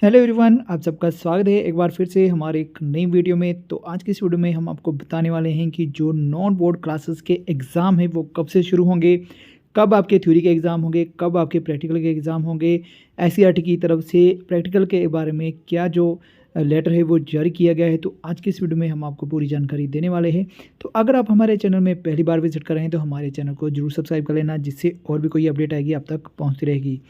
Hello everyone, आप सबका स्वागत है एक बार फिर से हमारे एक नई वीडियो में। तो आज की इस वीडियो में हम आपको बताने वाले हैं कि जो नॉन बोर्ड क्लासेस के एग्ज़ाम हैं वो कब से शुरू होंगे, कब आपके थ्योरी के एग्ज़ाम होंगे, कब आपके प्रैक्टिकल के एग्ज़ाम होंगे। एससीईआरटी की तरफ से प्रैक्टिकल के बारे में क्या जो लेटर है वो जारी किया गया है। तो आज की इस वीडियो में हम आपको पूरी जानकारी देने वाले हैं। तो अगर आप हमारे चैनल में पहली बार विजिट कर रहे हैं तो हमारे चैनल को जरूर सब्सक्राइब कर लेना, जिससे और भी कोई अपडेट आएगी आप तक पहुँचती रहेगी।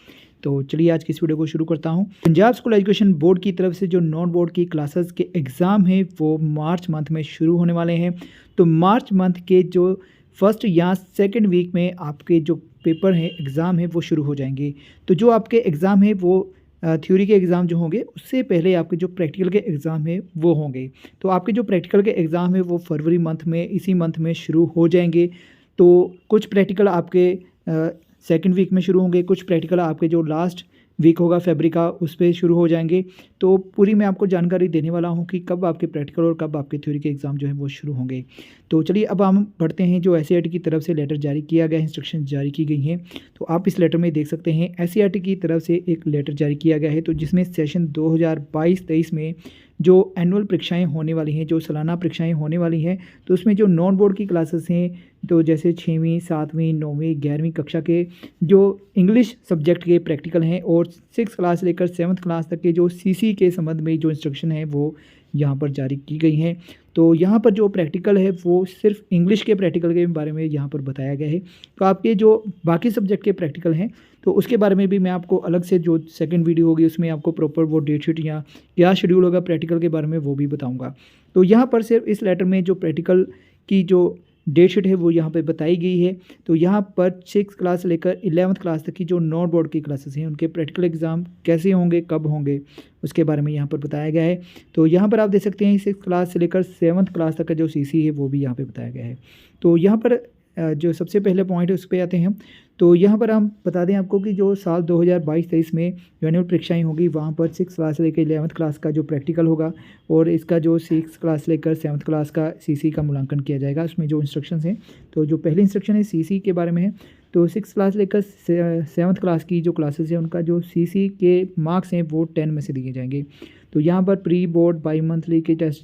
तो चलिए आज की इस वीडियो को शुरू करता हूँ। पंजाब स्कूल एजुकेशन बोर्ड की तरफ से जो नॉन बोर्ड की क्लासेस के एग्ज़ाम हैं वो मार्च मंथ में शुरू होने वाले हैं। तो मार्च मंथ के जो फर्स्ट या सेकंड वीक में आपके जो पेपर हैं, एग्ज़ाम हैं वो शुरू हो जाएंगे। तो जो आपके एग्ज़ाम हैं वो थ्योरी के एग्ज़ाम जो होंगे उससे पहले आपके जो प्रैक्टिकल के एग्ज़ाम हैं वो होंगे। तो आपके जो प्रैक्टिकल के एग्ज़ाम हैं वो फरवरी मंथ में, इसी मंथ में शुरू हो जाएंगे। तो कुछ प्रैक्टिकल आपके सेकंड वीक में शुरू होंगे, कुछ प्रैक्टिकल आपके जो लास्ट वीक होगा फरवरी का उस पे शुरू हो जाएंगे। तो पूरी मैं आपको जानकारी देने वाला हूँ कि कब आपके प्रैक्टिकल और कब आपके थ्योरी के एग्ज़ाम जो है वो शुरू होंगे। तो चलिए अब हम बढ़ते हैं। जो एससीईआरटी की तरफ से लेटर जारी किया गया, इंस्ट्रक्शन जारी की गई हैं, तो आप इस लेटर में देख सकते हैं एससीईआरटी की तरफ से एक लेटर जारी किया गया है। तो जिसमें सेशन 2022-23 में जो एनुअल परीक्षाएं होने वाली हैं, जो सालाना परीक्षाएं होने वाली हैं, तो उसमें जो नॉन बोर्ड की क्लासेस हैं, तो जैसे 6वीं 7वीं 9वीं 11वीं कक्षा के जो इंग्लिश सब्जेक्ट के प्रैक्टिकल हैं और 6 क्लास लेकर 7th क्लास तक के जो सीसी के संबंध में जो इंस्ट्रक्शन है वो यहाँ पर जारी की गई हैं। तो यहाँ पर जो प्रैक्टिकल है वो सिर्फ इंग्लिश के प्रैक्टिकल के बारे में यहाँ पर बताया गया है। तो आपके जो बाकी सब्जेक्ट के प्रैक्टिकल हैं तो उसके बारे में भी मैं आपको अलग से जो सेकंड वीडियो होगी उसमें आपको प्रॉपर वो डेट शीट या क्या शेड्यूल होगा प्रैक्टिकल के बारे में वो भी बताऊँगा। तो यहाँ पर सिर्फ इस लेटर में जो प्रैक्टिकल की जो डेट शीट है वो यहाँ पे बताई गई है। तो यहाँ पर 6 क्लास लेकर 11th क्लास तक की जो नॉन बोर्ड की क्लासेस हैं उनके प्रैक्टिकल एग्ज़ाम कैसे होंगे, कब होंगे, उसके बारे में यहाँ पर बताया गया है। तो यहाँ पर आप देख सकते हैं 6 क्लास से लेकर 7th क्लास तक का जो सीसी है वो भी यहाँ पे बताया गया है। तो यहाँ पर जो सबसे पहले पॉइंट है उस पे आते हैं हम। तो यहाँ पर हम बता दें आपको कि जो साल 2022-23 में जो एनुअल परीक्षाएँ होगी वहाँ पर 6 क्लास से लेकर 11th क्लास का जो प्रैक्टिकल होगा और इसका जो 6 क्लास लेकर 7th क्लास का सीसी का मूल्यांकन किया जाएगा। उसमें जो इंस्ट्रक्शंस हैं, तो जो पहली इंस्ट्रक्शन है सीसी के बारे में है। तो 6 क्लास लेकर 7th क्लास की जो क्लासेस हैं उनका जो सीसी के मार्क्स हैं वो 10 में से दिए जाएंगे। तो यहाँ पर प्री बोर्ड बाई मंथली के टेस्ट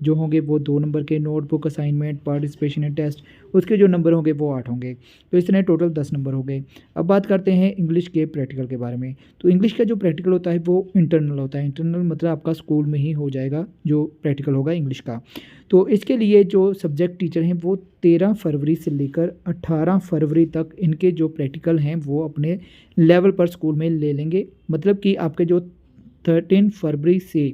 जो होंगे वो 2 नंबर के, notebook assignment participation in test उसके जो नंबर होंगे वो 8 होंगे। तो इस तरह टोटल 10 नंबर हो गए। अब बात करते हैं इंग्लिश के प्रैक्टिकल के बारे में। तो इंग्लिश का जो प्रैक्टिकल होता है वो इंटरनल होता है। इंटरनल मतलब आपका स्कूल में ही हो जाएगा जो प्रैक्टिकल होगा इंग्लिश का। तो इसके लिए जो सब्जेक्ट टीचर हैं वो 13 फरवरी से लेकर 18 फरवरी तक इनके जो प्रैक्टिकल हैं वो अपने लेवल पर स्कूल में ले लेंगे। मतलब कि आपके जो 13 फरवरी से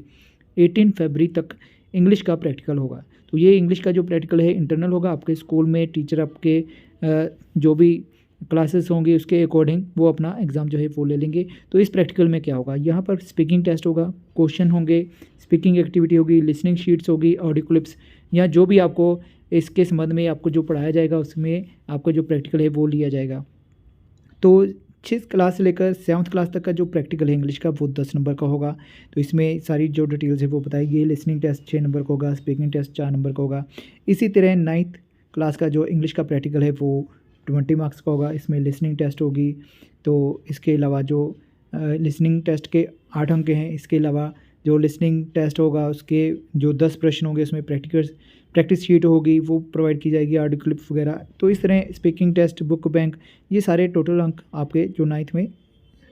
18 फरवरी तक इंग्लिश का प्रैक्टिकल होगा। तो ये इंग्लिश का जो प्रैक्टिकल है इंटरनल होगा। आपके स्कूल में टीचर आपके जो भी क्लासेस होंगी उसके अकॉर्डिंग वो अपना एग्ज़ाम जो है वो ले लेंगे। तो इस प्रैक्टिकल में क्या होगा, यहाँ पर स्पीकिंग टेस्ट होगा, क्वेश्चन होंगे, स्पीकिंग एक्टिविटी होगी, लिसनिंग शीट्स होगी, ऑडियो क्लिप्स या जो भी आपको इसके संबंध में आपको जो पढ़ाया जाएगा उसमें आपका जो प्रैक्टिकल है वो लिया जाएगा। तो 6 क्लास से लेकर 7th क्लास तक का जो प्रैक्टिकल है इंग्लिश का वो 10 नंबर का होगा। तो इसमें सारी जो डिटेल्स है वो बताई गई है। लिसनिंग टेस्ट 6 नंबर का होगा, स्पीकिंग टेस्ट 4 नंबर का होगा। इसी तरह 9th क्लास का जो इंग्लिश का प्रैक्टिकल है वो 20 मार्क्स का होगा। इसमें लिसनिंग टेस्ट होगी। तो इसके अलावा जो लिसनिंग टेस्ट के 8 अंक हैं, इसके अलावा जो लिसनिंग टेस्ट होगा उसके जो 10 प्रश्न होंगे उसमें प्रैक्टिस शीट होगी वो प्रोवाइड की जाएगी, ऑडियो क्लिप वगैरह। तो इस तरह स्पीकिंग टेस्ट, बुक बैंक, ये सारे टोटल अंक आपके जो 9th में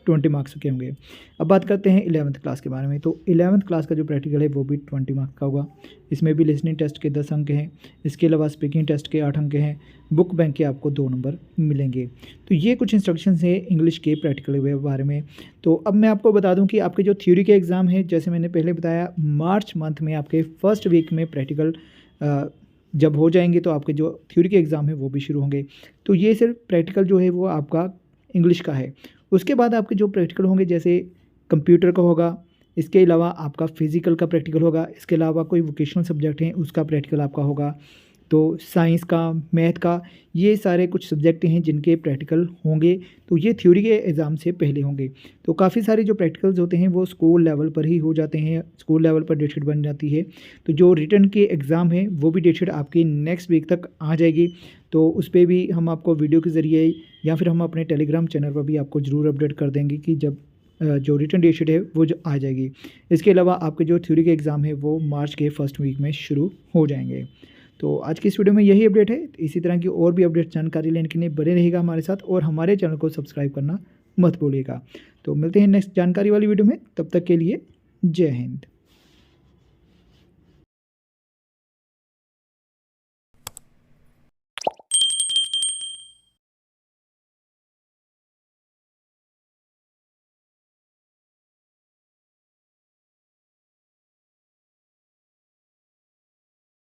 20 मार्क्स के होंगे। अब बात करते हैं 11th क्लास के बारे में। तो 11th क्लास का जो प्रैक्टिकल है वो भी 20 मार्क्स का होगा। इसमें भी लिसनिंग टेस्ट के 10 अंक हैं, इसके अलावा स्पीकिंग टेस्ट के 8 अंक हैं, बुक बैंक के आपको 2 नंबर मिलेंगे। तो ये कुछ इंस्ट्रक्शंस हैं इंग्लिश के प्रैक्टिकल के बारे में। तो अब मैं आपको बता दूं कि आपके जो थ्योरी के एग्ज़ाम हैं, जैसे मैंने पहले बताया, मार्च मंथ में आपके फर्स्ट वीक में प्रैक्टिकल जब हो जाएंगे तो आपके जो थ्योरी के एग्ज़ाम है वो भी शुरू होंगे। तो ये सिर्फ प्रैक्टिकल जो है वो आपका इंग्लिश का है। उसके बाद आपके जो प्रैक्टिकल होंगे जैसे कंप्यूटर का होगा, इसके अलावा आपका फिज़िकल का प्रैक्टिकल होगा, इसके अलावा कोई वोकेशनल सब्जेक्ट हैं उसका प्रैक्टिकल आपका होगा। तो साइंस का, मैथ का, ये सारे कुछ सब्जेक्ट हैं जिनके प्रैक्टिकल होंगे। तो ये थ्योरी के एग्ज़ाम से पहले होंगे। तो काफ़ी सारे जो प्रैक्टिकल्स होते हैं वो स्कूल लेवल पर ही हो जाते हैं, स्कूल लेवल पर डेट शीट बन जाती है। तो जो रिटन के एग्ज़ाम हैं वो भी डेट शीट आपकी नेक्स्ट वीक तक आ जाएगी। तो उस पर भी हम आपको वीडियो के ज़रिए या फिर हम अपने टेलीग्राम चैनल पर भी आपको ज़रूर अपडेट कर देंगे कि जब जो रिटन डेट शीट है वो जो आ जाएगी। इसके अलावा आपके जो थ्योरी के एग्ज़ाम है वो मार्च के फर्स्ट वीक में शुरू हो जाएंगे। तो आज की इस वीडियो में यही अपडेट है। इसी तरह की और भी अपडेट जानकारी लेने के लिए बने रहेगा हमारे साथ और हमारे चैनल को सब्सक्राइब करना मत भूलिएगा। तो मिलते हैं नेक्स्ट जानकारी वाली वीडियो में, तब तक के लिए जय हिंद।